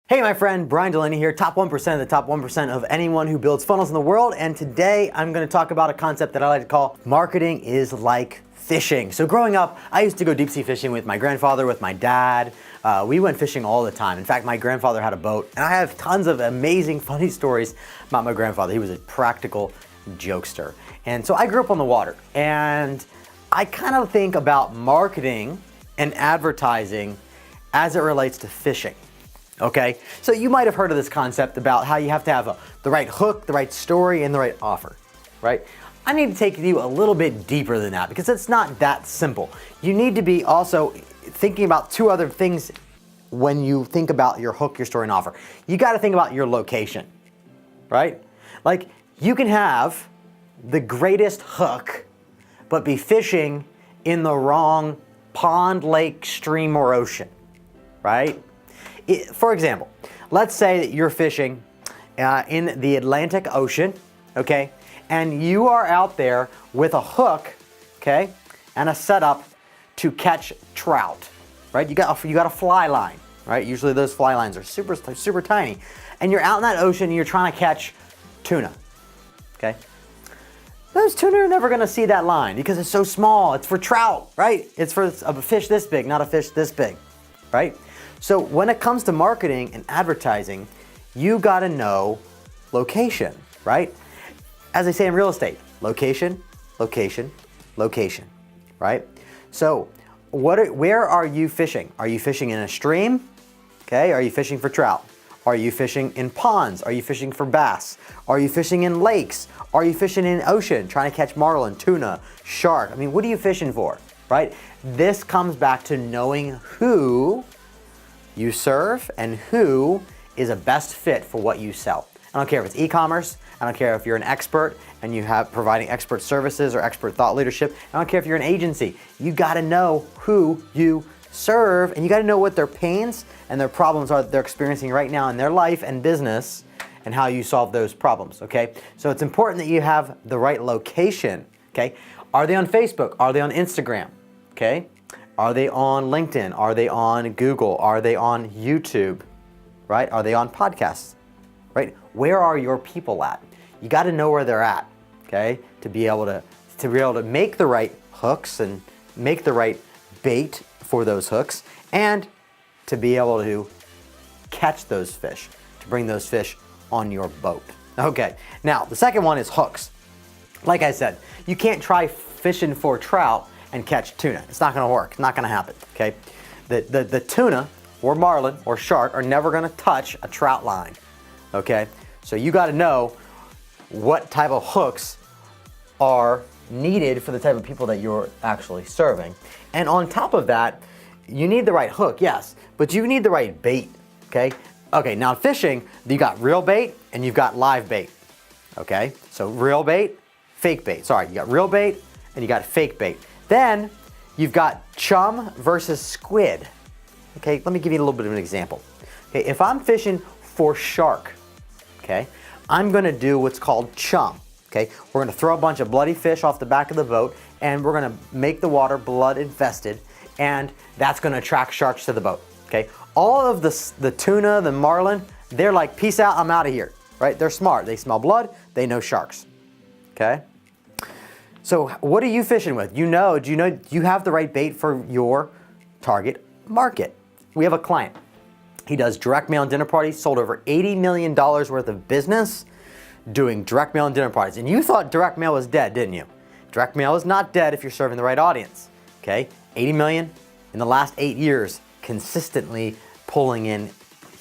Hey, my friend, Bryan Dulaney here, top 1% of the top 1% of anyone who builds funnels in the world. And today I'm going to talk about a concept that I like to call marketing is like fishing. So growing up, I used to go deep sea fishing with my grandfather, with my dad. We went fishing all the time. In fact, my grandfather had a boat, and I have tons of amazing, funny stories about my grandfather. He was a practical jokester. And so I grew up on the water, and I kind of think about marketing and advertising as it relates to fishing. Okay, so you might have heard of this concept about how you have to have the right hook, the right story, and the right offer, right? I need to take you a little bit deeper than that because it's not that simple. You need to be also thinking about two other things when you think about your hook, your story, and offer. You got to think about your location, right? Like you can have the greatest hook, but be fishing in the wrong pond, lake, stream, or ocean, right? For example, let's say that you're fishing in the Atlantic Ocean, okay, and you are out there with a hook, okay, and a setup to catch trout, right? You got a fly line, right? Usually those fly lines are super tiny, and you're out in that ocean and you're trying to catch tuna, okay? Those tuna are never going to see that line because it's so small. It's for trout, right? It's for a fish this big, not a fish this big, right? So when it comes to marketing and advertising, you got to know location, right? As I say in real estate, location, location, location, right? So where are you fishing? Are you fishing in a stream? Okay, are you fishing for trout? Are you fishing in ponds? Are you fishing for bass? Are you fishing in lakes? Are you fishing in ocean, trying to catch marlin, tuna, shark? I mean, what are you fishing for, right? This comes back to knowing who you serve and who is a best fit for what you sell. I don't care if it's e-commerce. I don't care if you're an expert and you have providing expert services or expert thought leadership. I don't care if you're an agency. You got to know who you serve, and you got to know what their pains and their problems are that they're experiencing right now in their life and business, and how you solve those problems, okay? So it's important that you have the right location, okay? Are they on Facebook? Are they on Instagram, okay? Are they on LinkedIn? Are they on Google? Are they on YouTube, right? Are they on podcasts, right? Where are your people at? You got to know where they're at, okay? To be able to make the right hooks and make the right bait for those hooks, and to be able to catch those fish, to bring those fish on your boat. Okay, now the second one is hooks. Like I said, you can't try fishing for trout and catch tuna. It's not gonna work, it's not gonna happen, okay? The tuna or marlin or shark are never gonna touch a trout line, okay? So you gotta know what type of hooks are needed for the type of people that you're actually serving. And on top of that, you need the right hook, yes, but you need the right bait, okay? Okay, now fishing, you got real bait and you've got live bait, okay? So real bait, fake bait. Sorry, you got real bait and you got fake bait. Then you've got chum versus squid. Okay, let me give you a little bit of an example. Okay, if I'm fishing for shark, okay, I'm gonna do what's called chum. Okay, we're gonna throw a bunch of bloody fish off the back of the boat, and we're gonna make the water blood infested, and that's gonna attract sharks to the boat. Okay, all of the tuna, the marlin, they're like, peace out, I'm out of here. Right? They're smart. They smell blood. They know sharks. Okay. So what are you fishing with? Do you have the right bait for your target market? We have a client. He does direct mail and dinner parties, sold over $80 million worth of business doing direct mail and dinner parties. And you thought direct mail was dead, didn't you? Direct mail is not dead if you're serving the right audience. Okay, 80 million in the last 8 years, consistently pulling in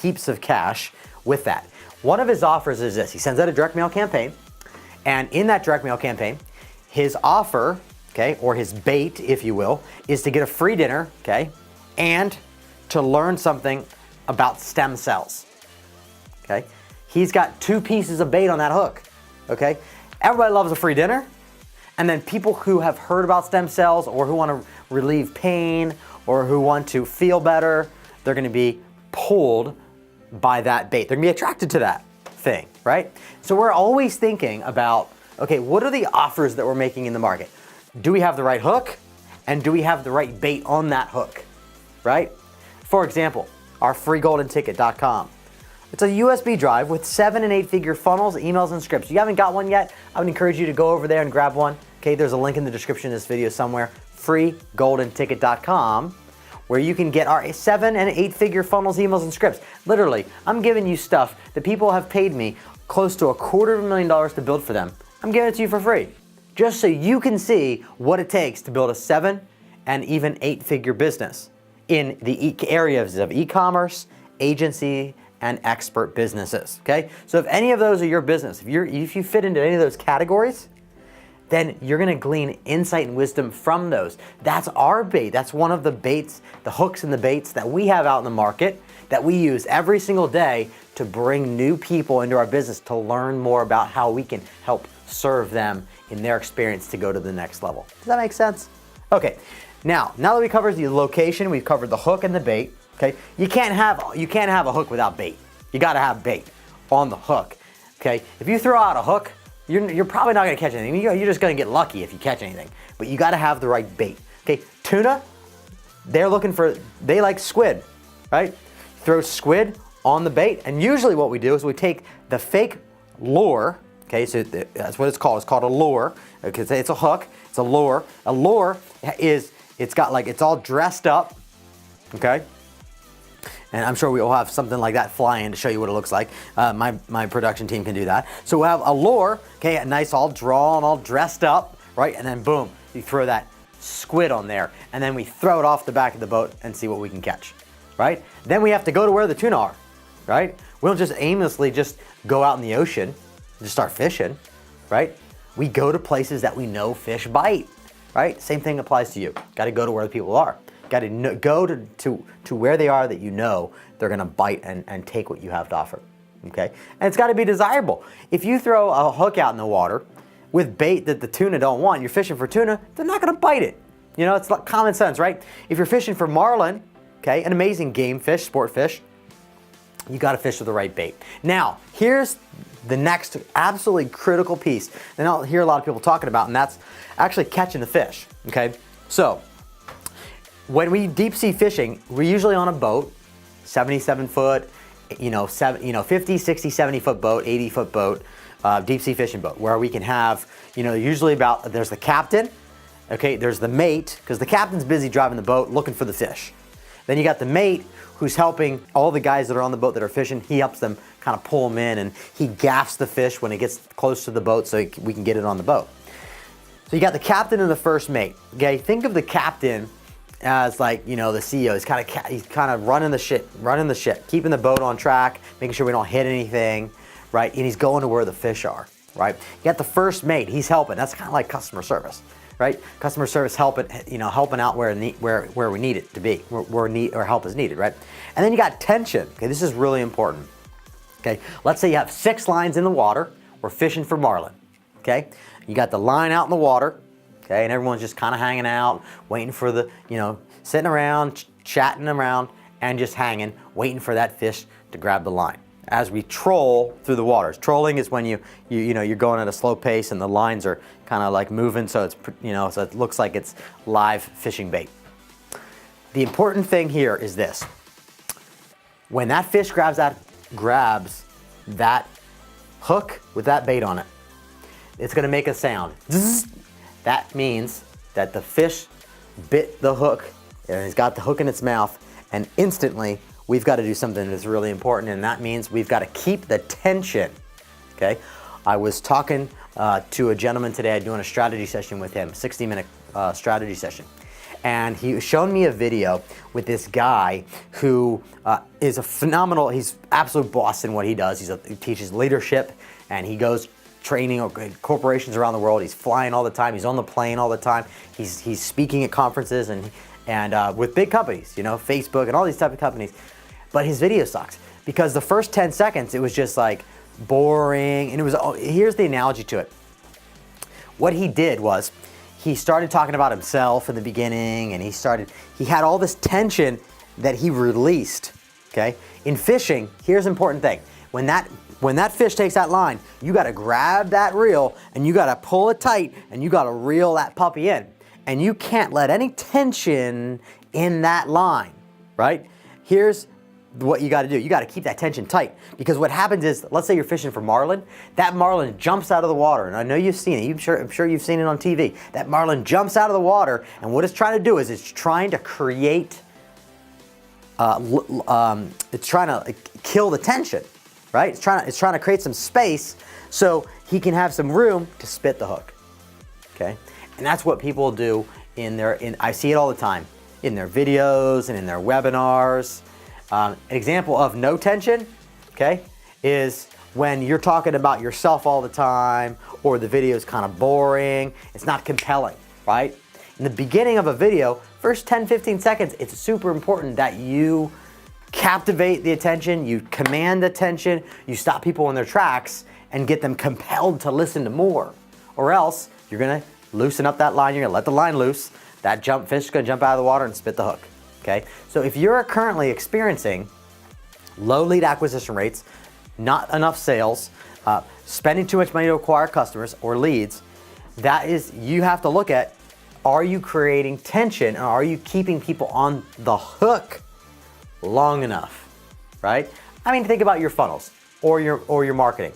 heaps of cash with that. One of his offers is this. He sends out a direct mail campaign, and in that direct mail campaign, his offer, okay, or his bait, if you will, is to get a free dinner, okay, and to learn something about stem cells, okay? He's got two pieces of bait on that hook, okay? Everybody loves a free dinner, and then people who have heard about stem cells or who want to relieve pain or who want to feel better, they're gonna be pulled by that bait. They're gonna be attracted to that thing, right? So we're always thinking about, okay, what are the offers that we're making in the market? Do we have the right hook? And do we have the right bait on that hook, right? For example, our freegoldenticket.com. It's a USB drive with 7 and 8 figure funnels, emails, and scripts. If you haven't got one yet, I would encourage you to go over there and grab one. Okay, there's a link in the description of this video somewhere, freegoldenticket.com, where you can get our 7 and 8 figure funnels, emails, and scripts. Literally, I'm giving you stuff that people have paid me close to $250,000 to build for them. I'm giving it to you for free, just so you can see what it takes to build a 7 and even 8 figure business in the areas of e-commerce, agency, and expert businesses, okay? So if any of those are your business, if you fit into any of those categories, then you're gonna glean insight and wisdom from those. That's our bait. That's one of the baits, the hooks and the baits that we have out in the market that we use every single day to bring new people into our business to learn more about how we can help serve them in their experience to go to the next level. Does that make sense? Okay, now that we covered the location, we've covered the hook and the bait, okay? You can't have a hook without bait. You gotta have bait on the hook, okay? If you throw out a hook, you're probably not gonna catch anything. You're just gonna get lucky if you catch anything, but you gotta have the right bait, okay? Tuna, they like squid, right? Throw squid on the bait, and usually what we do is we take the fake lure, okay, so that's what it's called. It's called a lure, because it's a hook, it's a lure. A lure it's all dressed up, okay? And I'm sure we will have something like that fly in to show you what it looks like. My production team can do that. So we'll have a lure, okay, a nice all drawn, all dressed up, right? And then boom, you throw that squid on there, and then we throw it off the back of the boat and see what we can catch, right? Then we have to go to where the tuna are, right? We don't just aimlessly just go out in the ocean and just start fishing, right? We go to places that we know fish bite, right? Same thing applies to you. Got to go to where the people are. Got to go to where they are that you know they're going to bite and take what you have to offer, okay? And it's got to be desirable. If you throw a hook out in the water with bait that the tuna don't want, you're fishing for tuna, they're not going to bite it. You know, it's like common sense, right? If you're fishing for marlin, okay, an amazing game fish, sport fish, you got to fish with the right bait. Now, here's the next absolutely critical piece that I'll hear a lot of people talking about, and that's actually catching the fish, okay? So, when we deep sea fishing, we're usually on a boat, 77 foot, 50, 60, 70 foot boat, 80 foot boat, deep sea fishing boat, where we can have, usually there's the captain, okay, there's the mate, because the captain's busy driving the boat looking for the fish. Then you got the mate who's helping all the guys that are on the boat that are fishing. He helps them kind of pull them in, and he gaffs the fish when it gets close to the boat so we can get it on the boat. So you got the captain and the first mate, okay? Think of the captain as like, the CEO. He's kind of running the ship, keeping the boat on track, making sure we don't hit anything, right? And he's going to where the fish are, right? You got the first mate, he's helping. That's kind of like customer service, right? Customer service helping out where we need it to be, where help is needed, right? And then you got tension. Okay, this is really important. Okay, let's say you have 6 lines in the water. We're fishing for marlin. Okay, you got the line out in the water. Okay, and everyone's just kind of hanging out, waiting for the, sitting around, chatting around, and just hanging, waiting for that fish to grab the line. As we troll through the waters. Trolling is when you're going at a slow pace and the lines are kind of like moving, so it's so it looks like it's live fishing bait. The important thing here is this: when that fish grabs that hook with that bait on it, it's going to make a sound. Zzz. That means that the fish bit the hook and it's got the hook in its mouth, and instantly we've got to do something that's really important, and that means we've got to keep the tension, okay? I was talking to a gentleman today, doing a strategy session with him, 60-minute strategy session. And he was showing me a video with this guy who is a phenomenal, he's absolute boss in what he does. He teaches leadership, and he goes training corporations around the world. He's flying all the time. He's on the plane all the time. He's speaking at conferences and with big companies, Facebook and all these type of companies. But his video sucks because the first 10 seconds, it was just like boring. And here's the analogy to it. What he did was he started talking about himself in the beginning, and he had all this tension that he released, okay? In fishing, here's an important thing. When that fish takes that line, you gotta grab that reel and you gotta pull it tight and you gotta reel that puppy in. And you can't let any tension in that line, right? Here's what you got to do. You got to keep that tension tight, because what happens is, let's say you're fishing for marlin. That marlin jumps out of the water, and I know you've seen it. I'm sure you've seen it on TV. That marlin jumps out of the water, and what it's trying to do is it's trying to create, it's trying to kill the tension, right? It's trying to create some space so he can have some room to spit the hook. Okay, and that's what people do I see it all the time in their videos and in their webinars. An example of no tension, okay, is when you're talking about yourself all the time, or the video is kind of boring, it's not compelling, right? In the beginning of a video, first 10, 15 seconds, it's super important that you captivate the attention, you command attention, you stop people in their tracks and get them compelled to listen to more. Or else you're gonna loosen up that line, you're gonna let the line loose, that fish is gonna jump out of the water and spit the hook, okay? So if you're currently experiencing low lead acquisition rates, not enough sales, spending too much money to acquire customers or leads, you have to look at, are you creating tension, and are you keeping people on the hook long enough, right? I mean, think about your funnels or your marketing.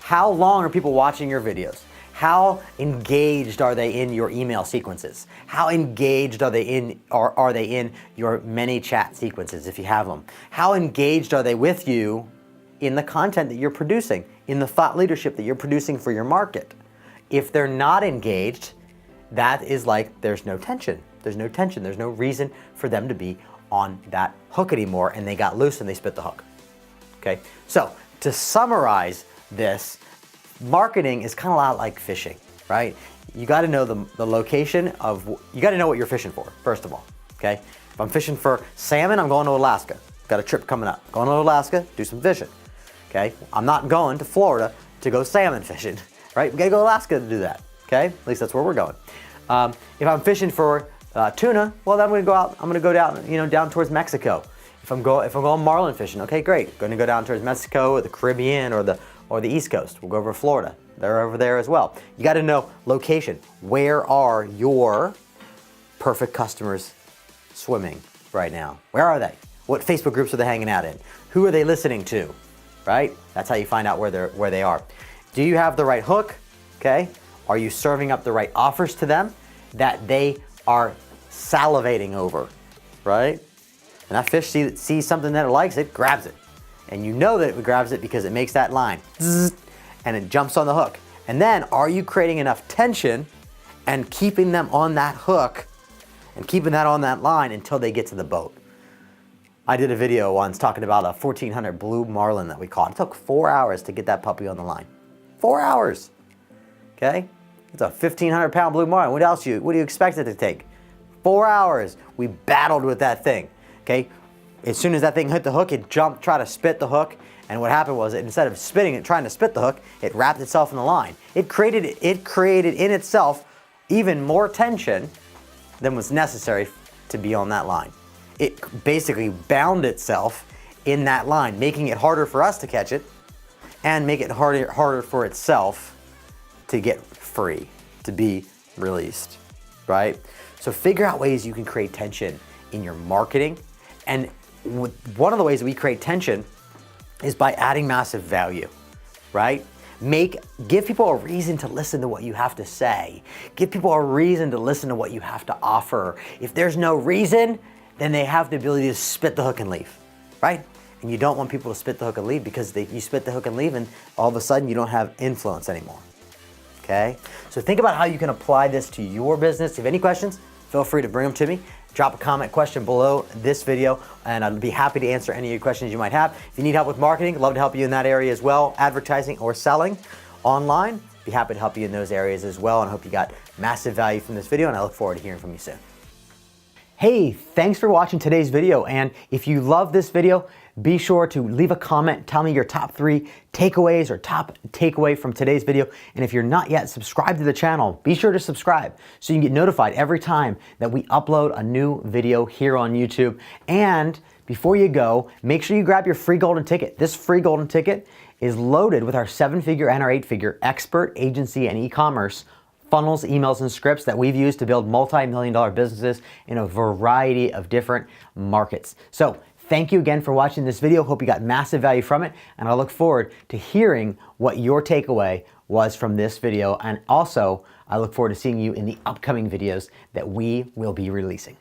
How long are people watching your videos? How engaged are they in your email sequences? How engaged are they in your many chat sequences if you have them? How engaged are they with you in the content that you're producing, in the thought leadership that you're producing for your market? If they're not engaged, that is like there's no tension. There's no tension. There's no reason for them to be on that hook anymore, and they got loose and they spit the hook. Okay, so to summarize this, marketing is kind of a lot like fishing, right? You got to know the location you got to know what you're fishing for, first of all, okay? If I'm fishing for salmon, I'm going to Alaska. Got a trip coming up. Going to Alaska, do some fishing, okay? I'm not going to Florida to go salmon fishing, right? We got to go to Alaska to do that, okay? At least that's where we're going. If I'm fishing for tuna, well, then I'm going to go down, down towards Mexico. If I'm going marlin fishing, okay, great. Going to go down towards Mexico or the Caribbean or the East Coast. We'll go over to Florida. They're over there as well. You got to know location. Where are your perfect customers swimming right now? Where are they? What Facebook groups are they hanging out in? Who are they listening to? Right? That's how you find out where they are. Do you have the right hook? Okay. Are you serving up the right offers to them that they are salivating over? Right? And that fish sees something that it likes, it grabs it. And you know that it grabs it because it makes that line, and it jumps on the hook. And then, are you creating enough tension and keeping them on that hook and keeping that on that line until they get to the boat? I did a video once talking about a 1400 blue marlin that we caught. It took 4 hours to get that puppy on the line. 4 hours, okay? It's a 1,500 pound blue marlin. What do you expect it to take? 4 hours. We battled with that thing, okay? As soon as that thing hit the hook, it jumped, tried to spit the hook, and what happened was, instead of trying to spit the hook, it wrapped itself in the line. It created in itself even more tension than was necessary to be on that line. It basically bound itself in that line, making it harder for us to catch it, and make it harder for itself to get free, to be released, right? So figure out ways you can create tension in your marketing. And one of the ways we create tension is by adding massive value, right? Give people a reason to listen to what you have to say. Give people a reason to listen to what you have to offer. If there's no reason, then they have the ability to spit the hook and leave, right? And you don't want people to spit the hook and leave, because you spit the hook and leave and all of a sudden you don't have influence anymore, okay? So think about how you can apply this to your business. If you have any questions, feel free to bring them to me. Drop a comment question below this video, and I'd be happy to answer any of your questions you might have. If you need help with marketing, I'd love to help you in that area as well. Advertising or selling online, be happy to help you in those areas as well, and I hope you got massive value from this video, and I look forward to hearing from you soon. Hey, thanks for watching today's video, and if you love this video, be sure to leave a comment, tell me your top 3 takeaways or top takeaway from today's video. And if you're not yet subscribed to the channel, be sure to subscribe so you can get notified every time that we upload a new video here on YouTube. And before you go, make sure you grab your free golden ticket. This free golden ticket is loaded with our 7-figure and our 8-figure expert agency and e-commerce funnels, emails, and scripts that we've used to build multi-million-dollar businesses in a variety of different markets. So Thank you again for watching this video. Hope you got massive value from it, and I look forward to hearing what your takeaway was from this video, and also I look forward to seeing you in the upcoming videos that we will be releasing.